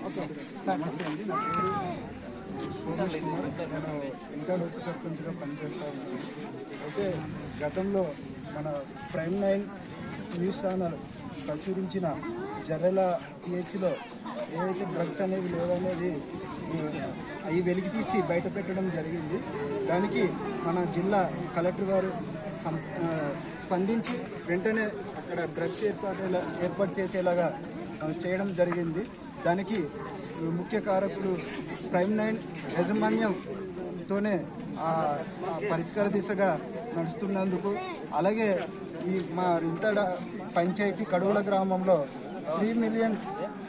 నమస్తే అండి, నా పేరు సోమేష్ కుమార్. నేను ఇంటర్ ఉప సర్పంచ్గా పనిచేస్తూ ఉన్నాను. అయితే గతంలో మన ప్రైమ్ 9 న్యూస్ ఛానల్ ప్రచురించిన జర్రెల పిహెచ్లో ఏవైతే డ్రగ్స్ అనేవి లేవనేది అవి వెలికి తీసి బయట పెట్టడం జరిగింది. దానికి మన జిల్లా కలెక్టర్ గారు స్పందించి వెంటనే అక్కడ డ్రగ్స్ ఏర్పాటు చేసేలాగా చేయడం జరిగింది. దానికి ముఖ్య కారకులు ప్రైమ్ 9 యాజమాన్యంతోనే పరిష్కార దిశగా నడుస్తున్నందుకు, అలాగే ఈ మా రింతడ పంచాయతీ కడువుల గ్రామంలో 3 మిలియన్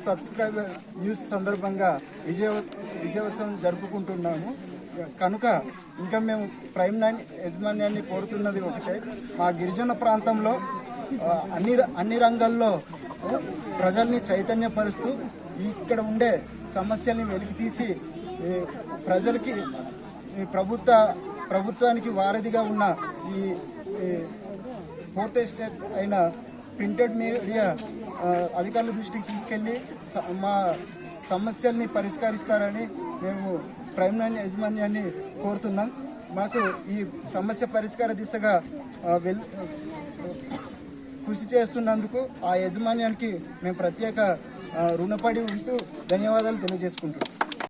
సబ్స్క్రైబర్ యూస్ సందర్భంగా విజయోత్సవం జరుపుకుంటున్నాము. కనుక ఇంకా మేము ప్రైమ్ 9 యాజమాన్యాన్ని కోరుతున్నది ఒకటే, మా గిరిజన ప్రాంతంలో అన్ని రంగాల్లో ప్రజల్ని చైతన్యపరుస్తూ ఇక్కడ ఉండే సమస్యల్ని వెలికితీసి ప్రజలకి ప్రభుత్వానికి వారధిగా ఉన్న ఈ ఫోర్త్ ఎస్టేట్ అయిన ప్రింటెడ్ మీడియా అధికారుల దృష్టికి తీసుకెళ్ళి మా సమస్యల్ని పరిష్కరిస్తారని మేము ప్రైమ్ 9 యాజమాన్యాన్ని కోరుతున్నాం. మాకు ఈ సమస్య పరిష్కార దిశగా కృషి చేస్తున్నందుకు ఆ యాజమాన్యానికి మేము ప్రత్యేక రుణపడి ఉంటూ ధన్యవాదాలు తెలియజేసుకుంటున్నాం.